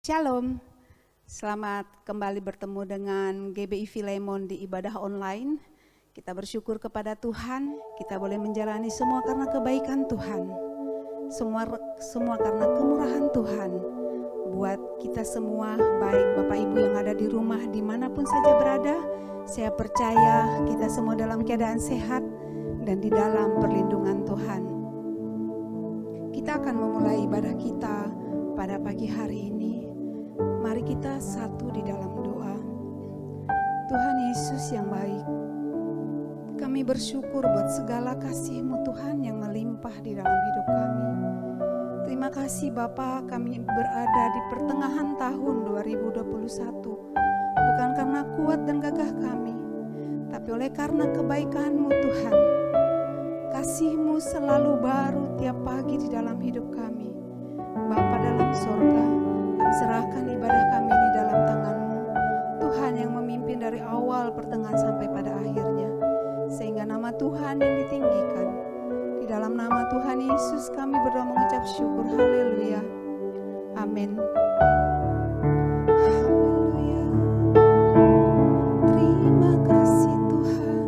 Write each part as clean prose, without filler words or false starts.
Shalom, selamat kembali bertemu dengan GBI Filemon di ibadah online. Kita bersyukur kepada Tuhan, kita boleh menjalani semua karena kebaikan Tuhan. Semua karena kemurahan Tuhan. Buat kita semua, baik Bapak Ibu yang ada di rumah dimanapun saja berada, saya percaya kita semua dalam keadaan sehat dan di dalam perlindungan Tuhan. Kita akan memulai ibadah kita pada pagi hari ini. Mari kita satu di dalam doa. Tuhan Yesus yang baik, kami bersyukur buat segala kasih-Mu Tuhan yang melimpah di dalam hidup kami. Terima kasih Bapa, kami berada di pertengahan tahun 2021. Bukan karena kuat dan gagah kami, tapi oleh karena kebaikan-Mu Tuhan. Kasih-Mu selalu baru tiap pagi di dalam hidup kami. Bapa dalam sorga, kami serahkan ibadah kami di dalam tangan-Mu. Tuhan yang memimpin dari awal pertengahan sampai pada akhirnya. Sehingga nama Tuhan yang ditinggikan. Di dalam nama Tuhan Yesus kami berdoa mengucap syukur. Haleluya. Amin. Haleluya. Terima kasih Tuhan.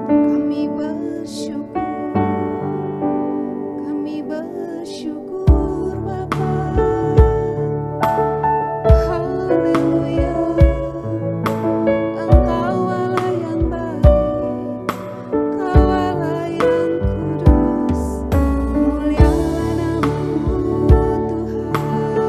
Kami bersyukur. Kami bersyukur Bapa. Haleluya. Engkau Allah yang baik, Kau Allah yang kudus, mulialah nama-Mu Tuhan.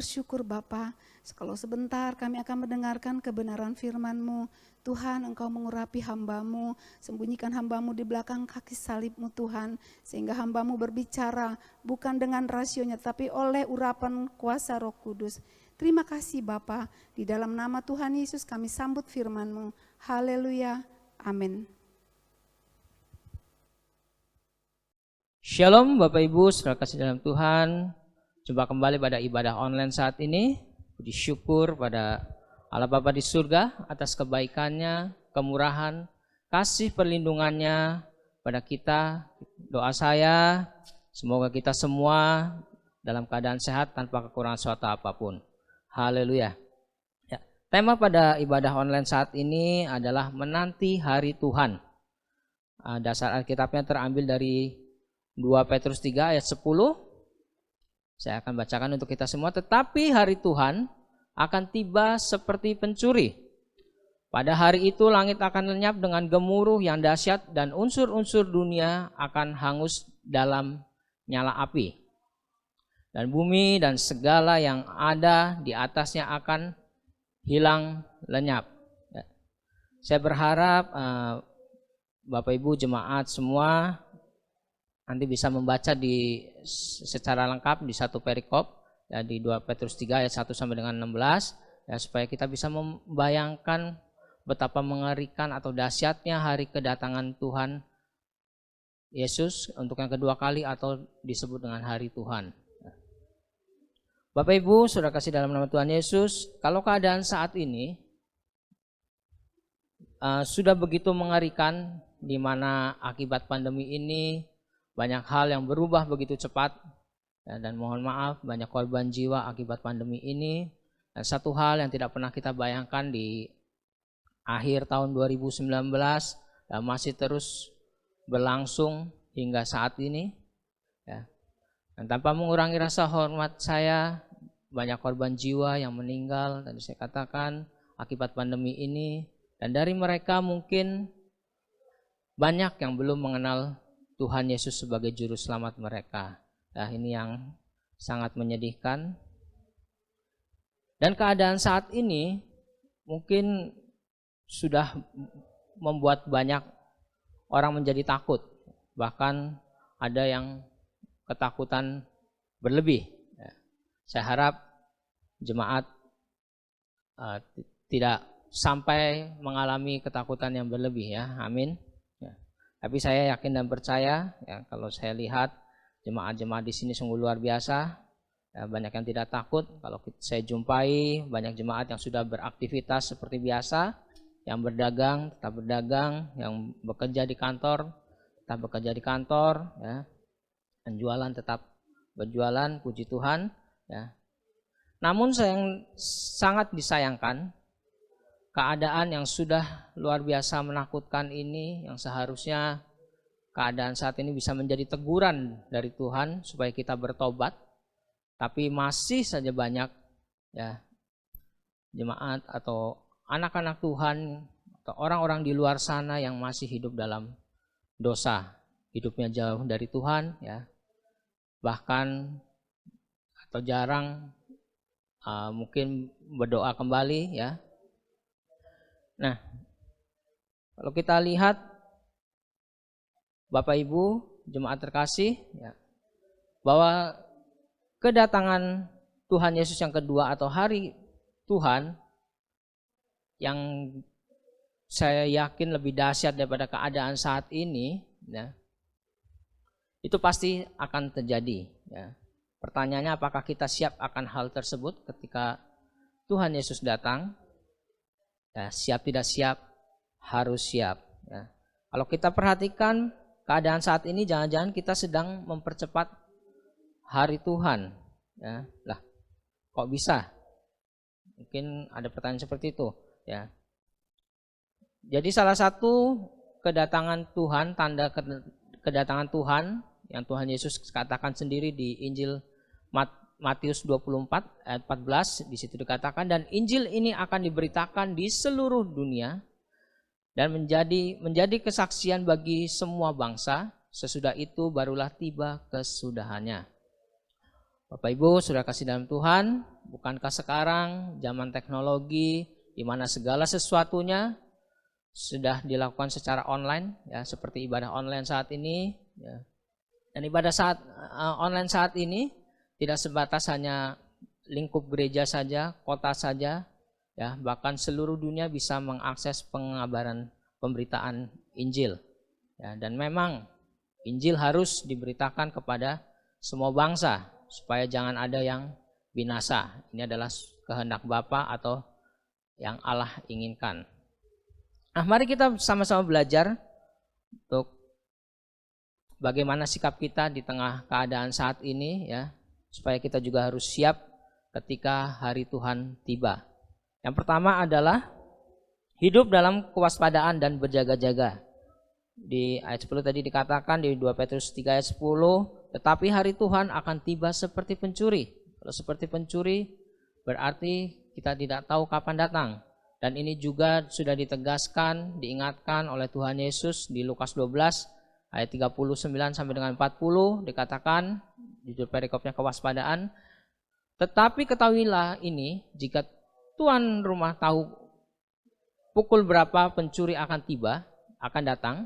bersyukur Bapa, kalau sebentar kami akan mendengarkan kebenaran firman-Mu. Tuhan, Engkau mengurapi hamba-Mu, sembunyikan hamba-Mu di belakang kaki salib-Mu Tuhan, sehingga hamba-Mu berbicara bukan dengan rasionya, tapi oleh urapan kuasa Roh Kudus. Terima kasih Bapa, di dalam nama Tuhan Yesus kami sambut firman-Mu. Haleluya, amin. Shalom Bapak Ibu, saudara kasih dalam Tuhan. Jumpa kembali pada ibadah online saat ini. Puji syukur pada Allah Bapa di surga atas kebaikannya, kemurahan, kasih perlindungannya pada kita. Doa saya, semoga kita semua dalam keadaan sehat tanpa kekurangan suatu apapun. Haleluya. Ya, tema pada ibadah online saat ini adalah menanti hari Tuhan. Dasar Alkitabnya terambil dari 2 Petrus 3 ayat 10. Saya akan bacakan untuk kita semua. Tetapi hari Tuhan akan tiba seperti pencuri Pada hari itu langit akan lenyap dengan gemuruh yang dahsyat dan unsur-unsur dunia akan hangus dalam nyala api. Dan bumi dan segala yang ada di atasnya akan hilang lenyap. Saya berharap Bapak Ibu jemaat semua nanti bisa membaca secara lengkap di satu perikop ya, di 2 Petrus 3 ayat 1 sampai dengan 16 ya, supaya kita bisa membayangkan betapa mengerikan atau dahsyatnya hari kedatangan Tuhan Yesus untuk yang kedua kali atau disebut dengan hari Tuhan. Bapak Ibu, saudara kasih dalam nama Tuhan Yesus, kalau keadaan saat ini sudah begitu mengerikan, di mana akibat pandemi ini banyak hal yang berubah begitu cepat, ya, dan mohon maaf banyak korban jiwa akibat pandemi ini. Dan satu hal yang tidak pernah kita bayangkan di akhir tahun 2019 dan masih terus berlangsung hingga saat ini, ya. Dan tanpa mengurangi rasa hormat saya, banyak korban jiwa yang meninggal tadi saya katakan akibat pandemi ini, dan dari mereka mungkin banyak yang belum mengenal Tuhan Yesus sebagai juru selamat mereka. Nah, ini yang sangat menyedihkan. Dan keadaan saat ini mungkin sudah membuat banyak orang menjadi takut, bahkan ada yang ketakutan berlebih. Saya harap jemaat tidak sampai mengalami ketakutan yang berlebih ya, amin. Ya. Tapi saya yakin dan percaya ya, kalau saya lihat jemaat-jemaat di sini sungguh luar biasa. Ya, banyak yang tidak takut. Kalau saya jumpai banyak jemaat yang sudah beraktivitas seperti biasa, yang berdagang tetap berdagang, yang bekerja di kantor tetap bekerja di kantor, ya. Dan jualan tetap berjualan, puji Tuhan. Ya. Namun yang sangat disayangkan, keadaan yang sudah luar biasa menakutkan ini, yang seharusnya keadaan saat ini bisa menjadi teguran dari Tuhan supaya kita bertobat, tapi masih saja banyak ya jemaat atau anak-anak Tuhan atau orang-orang di luar sana yang masih hidup dalam dosa, hidupnya jauh dari Tuhan, ya. Bahkan atau jarang mungkin berdoa kembali ya. Nah, kalau kita lihat Bapak Ibu jemaat terkasih ya, bahwa kedatangan Tuhan Yesus yang kedua atau hari Tuhan yang saya yakin lebih dahsyat daripada keadaan saat ini ya, itu pasti akan terjadi ya. Pertanyaannya, apakah kita siap akan hal tersebut ketika Tuhan Yesus datang? Ya, siap tidak siap, harus siap. Ya. Kalau kita perhatikan keadaan saat ini, jangan-jangan kita sedang mempercepat hari Tuhan. Ya. Lah, kok bisa? Mungkin ada pertanyaan seperti itu. Ya. Jadi salah satu kedatangan Tuhan, tanda kedatangan Tuhan yang Tuhan Yesus katakan sendiri di Injil Matius 24 ayat 14, di situ dikatakan, dan Injil ini akan diberitakan di seluruh dunia dan menjadi kesaksian bagi semua bangsa, sesudah itu barulah tiba kesudahannya. Bapak Ibu sudah kasih dalam Tuhan, bukankah sekarang zaman teknologi di mana segala sesuatunya sudah dilakukan secara online ya, seperti ibadah online saat ini ya. Dan ibadah online saat ini tidak sebatas hanya lingkup gereja saja, kota saja, ya, bahkan seluruh dunia bisa mengakses pengabaran pemberitaan Injil. Ya, dan memang Injil harus diberitakan kepada semua bangsa supaya jangan ada yang binasa. Ini adalah kehendak Bapa atau yang Allah inginkan. Nah, mari kita sama-sama belajar untuk bagaimana sikap kita di tengah keadaan saat ini ya. Supaya kita juga harus siap ketika hari Tuhan tiba. Yang pertama adalah hidup dalam kewaspadaan dan berjaga-jaga. Di ayat 10 tadi dikatakan di 2 Petrus 3 ayat 10, tetapi hari Tuhan akan tiba seperti pencuri. Kalau seperti pencuri berarti kita tidak tahu kapan datang. Dan ini juga sudah ditegaskan, diingatkan oleh Tuhan Yesus di Lukas 12 ayat 39 sampai dengan 40, dikatakan judul perikopnya kewaspadaan. Tetapi ketahuilah ini, jika tuan rumah tahu pukul berapa pencuri akan datang,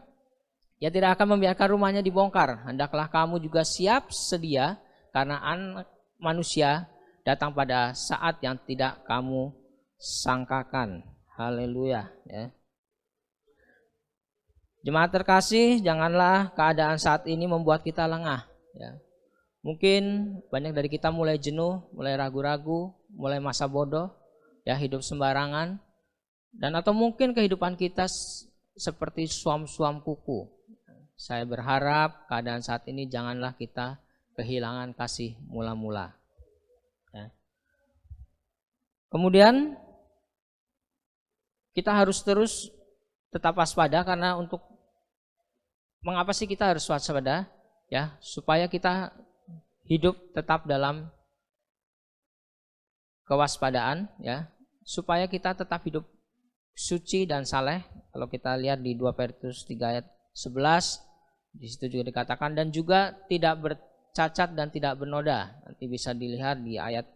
ia tidak akan membiarkan rumahnya dibongkar. Hendaklah kamu juga siap sedia, karena Anak Manusia datang pada saat yang tidak kamu sangkakan. Haleluya. Ya. Jemaat terkasih, janganlah keadaan saat ini membuat kita lengah. Ya. Mungkin banyak dari kita mulai jenuh, mulai ragu-ragu, mulai masa bodoh, ya, hidup sembarangan, dan atau mungkin kehidupan kita seperti suam-suam kuku. Saya berharap keadaan saat ini janganlah kita kehilangan kasih mula-mula. Ya. Kemudian kita harus terus tetap waspada, karena mengapa sih kita harus waspada? Ya, supaya kita hidup tetap dalam kewaspadaan, ya, supaya kita tetap hidup suci dan saleh. Kalau kita lihat di 2 Petrus 3 ayat 11, di situ juga dikatakan, dan juga tidak bercacat dan tidak bernoda. Nanti bisa dilihat di ayat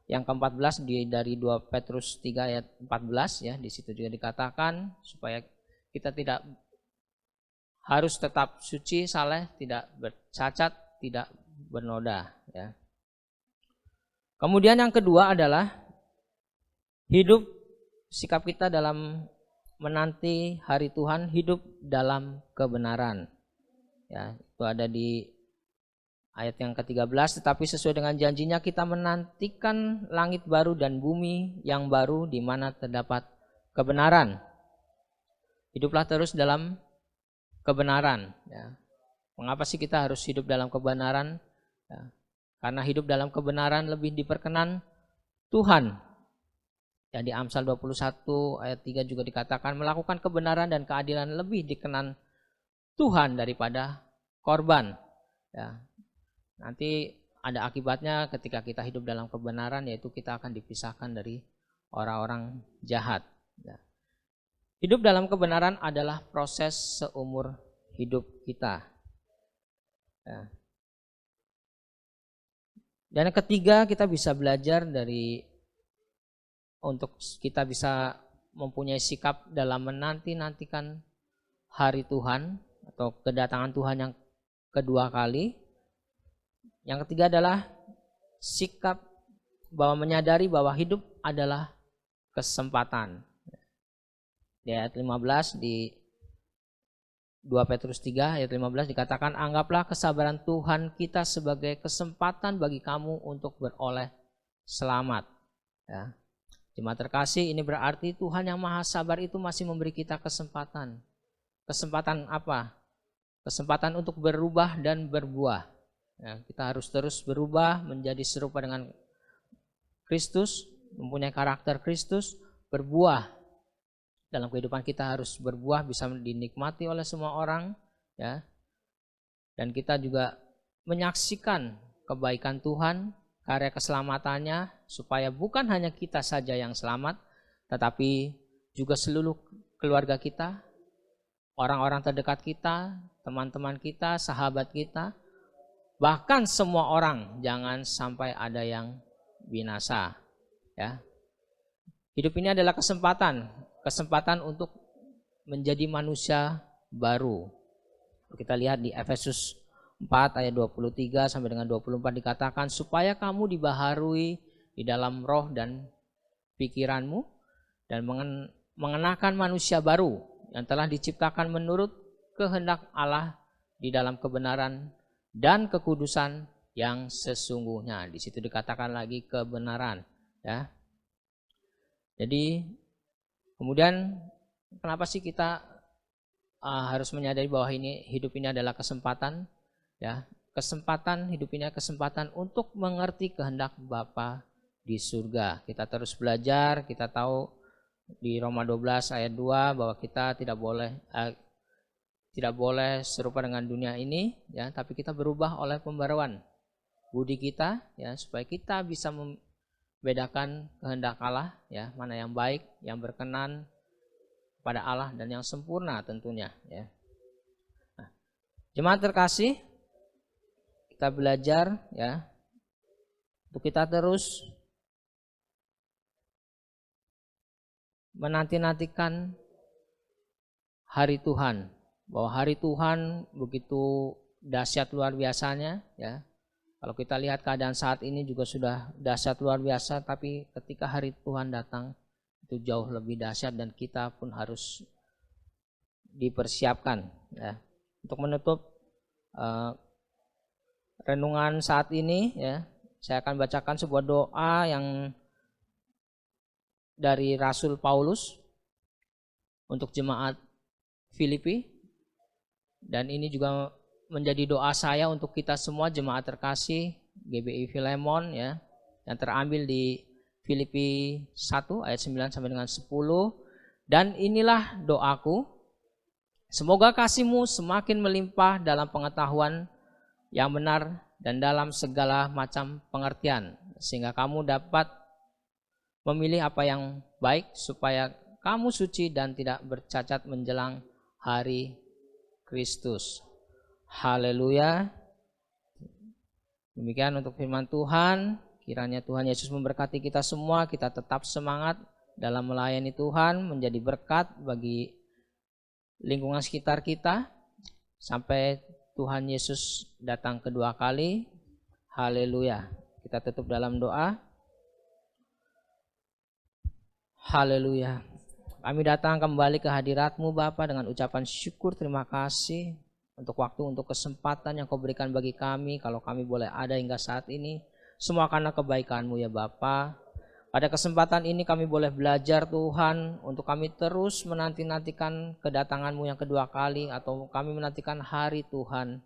yang ke-14 dari 2 Petrus 3 ayat 14, ya, di situ juga dikatakan supaya kita tidak harus tetap suci, saleh, tidak bercacat, tidak bernoda, ya. Kemudian yang kedua adalah hidup, sikap kita dalam menanti hari Tuhan, hidup dalam kebenaran. Ya, itu ada di ayat yang ke-13, tetapi sesuai dengan janjinya kita menantikan langit baru dan bumi yang baru di mana terdapat kebenaran. Hiduplah terus dalam kebenaran. Ya. Mengapa sih kita harus hidup dalam kebenaran? Ya. Karena hidup dalam kebenaran lebih diperkenan Tuhan. Ya, di Amsal 21 ayat 3 juga dikatakan, melakukan kebenaran dan keadilan lebih dikenan Tuhan daripada korban. Ya. Nanti ada akibatnya ketika kita hidup dalam kebenaran, yaitu kita akan dipisahkan dari orang-orang jahat. Ya. Hidup dalam kebenaran adalah proses seumur hidup kita. Ya. Dan yang ketiga, kita bisa belajar untuk kita bisa mempunyai sikap dalam menanti-nantikan hari Tuhan atau kedatangan Tuhan yang kedua kali. Yang ketiga adalah sikap bahwa menyadari bahwa hidup adalah kesempatan. Di ayat 15 di 2 Petrus 3 ayat 15 dikatakan, anggaplah kesabaran Tuhan kita sebagai kesempatan bagi kamu untuk beroleh selamat. Ya. Jemaat terkasih, ini berarti Tuhan yang Maha Sabar itu masih memberi kita kesempatan. Kesempatan apa? Kesempatan untuk berubah dan berbuah. Ya, kita harus terus berubah menjadi serupa dengan Kristus, mempunyai karakter Kristus, berbuah. Dalam kehidupan kita harus berbuah, bisa dinikmati oleh semua orang, ya. Dan kita juga menyaksikan kebaikan Tuhan, karya keselamatannya, supaya bukan hanya kita saja yang selamat, tetapi juga seluruh keluarga kita, orang-orang terdekat kita, teman-teman kita, sahabat kita, bahkan semua orang, jangan sampai ada yang binasa. Ya. Hidup ini adalah kesempatan untuk menjadi manusia baru. Kita lihat di Efesus 4 ayat 23 sampai dengan 24 dikatakan, supaya kamu dibaharui di dalam roh dan pikiranmu dan mengenakan manusia baru yang telah diciptakan menurut kehendak Allah di dalam kebenaran dan kekudusan yang sesungguhnya. Di situ dikatakan lagi kebenaran, ya. Jadi kemudian kenapa sih kita harus menyadari bahwa hidup ini adalah kesempatan, ya. Kesempatan hidup ini adalah kesempatan untuk mengerti kehendak Bapa di surga. Kita terus belajar, kita tahu di Roma 12 ayat 2 bahwa kita tidak boleh serupa dengan dunia ini, ya, tapi kita berubah oleh pembaruan budi kita, ya, supaya kita bisa bedakan kehendak Allah, ya, mana yang baik, yang berkenan pada Allah dan yang sempurna tentunya, ya. Nah, jemaat terkasih, kita belajar, ya, untuk kita terus menanti-nantikan hari Tuhan, bahwa hari Tuhan begitu dahsyat luar biasanya, ya. Kalau kita lihat keadaan saat ini juga sudah dahsyat luar biasa, tapi ketika hari Tuhan datang itu jauh lebih dahsyat dan kita pun harus dipersiapkan, ya. Untuk menutup renungan saat ini, ya, saya akan bacakan sebuah doa yang dari Rasul Paulus untuk jemaat Filipi, dan ini juga menjadi doa saya untuk kita semua jemaat terkasih GBI Filemon, ya, yang terambil di Filipi 1 ayat 9 sampai dengan 10. Dan inilah doaku, semoga kasihmu semakin melimpah dalam pengetahuan yang benar dan dalam segala macam pengertian, sehingga kamu dapat memilih apa yang baik, supaya kamu suci dan tidak bercacat menjelang hari Kristus. Haleluya. Demikian untuk firman Tuhan. Kiranya Tuhan Yesus memberkati kita semua, kita tetap semangat dalam melayani Tuhan, menjadi berkat bagi lingkungan sekitar kita sampai Tuhan Yesus datang kedua kali. Haleluya. Kita tutup dalam doa. Haleluya. Kami datang kembali ke hadirat-Mu Bapa dengan ucapan syukur, terima kasih untuk waktu, untuk kesempatan yang Kau berikan bagi kami. Kalau kami boleh ada hingga saat ini, semua karena kebaikan-Mu ya Bapa. Pada kesempatan ini kami boleh belajar Tuhan, untuk kami terus menanti-nantikan kedatangan-Mu yang kedua kali, atau kami menantikan hari Tuhan.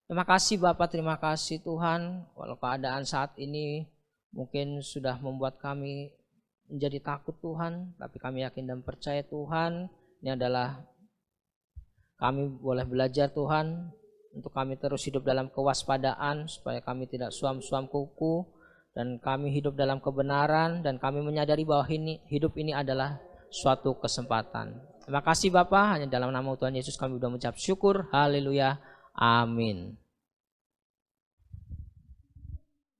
Terima kasih Bapa, terima kasih Tuhan. Walau keadaan saat ini mungkin sudah membuat kami menjadi takut Tuhan, tapi kami yakin dan percaya Tuhan, ini adalah kami boleh belajar Tuhan, untuk kami terus hidup dalam kewaspadaan, supaya kami tidak suam-suam kuku, dan kami hidup dalam kebenaran, dan kami menyadari bahwa hidup ini adalah suatu kesempatan. Terima kasih Bapa, hanya dalam nama Tuhan Yesus kami sudah mengucap syukur. Haleluya, amin.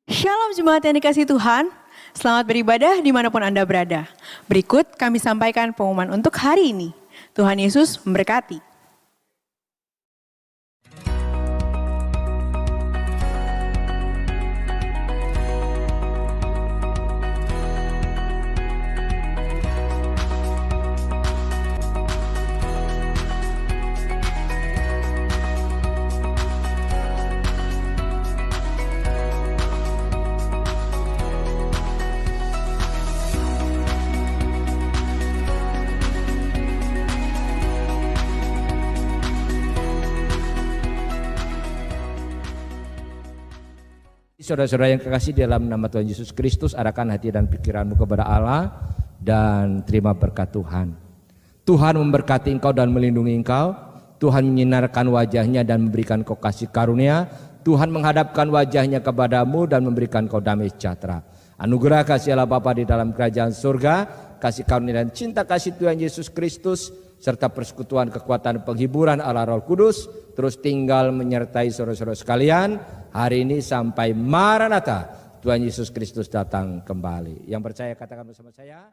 Shalom jemaat yang dikasihi Tuhan, selamat beribadah dimanapun Anda berada. Berikut kami sampaikan pengumuman untuk hari ini. Tuhan Yesus memberkati. Saudara-saudara yang kekasih, dalam nama Tuhan Yesus Kristus, arahkan hati dan pikiranmu kepada Allah dan terima berkat Tuhan. Tuhan memberkati engkau dan melindungi engkau. Tuhan menyinarkan wajahnya dan memberikan kau kasih karunia. Tuhan menghadapkan wajahnya kepadamu dan memberikan kau damai sejahtera. Anugerah kasih Allah Bapa di dalam kerajaan surga, kasih karunia dan cinta kasih Tuhan Yesus Kristus, serta persekutuan kekuatan penghiburan Allah Roh Kudus terus tinggal menyertai saudara-saudara sekalian hari ini sampai Maranatha, Tuhan Yesus Kristus datang kembali. Yang percaya katakan bersama saya.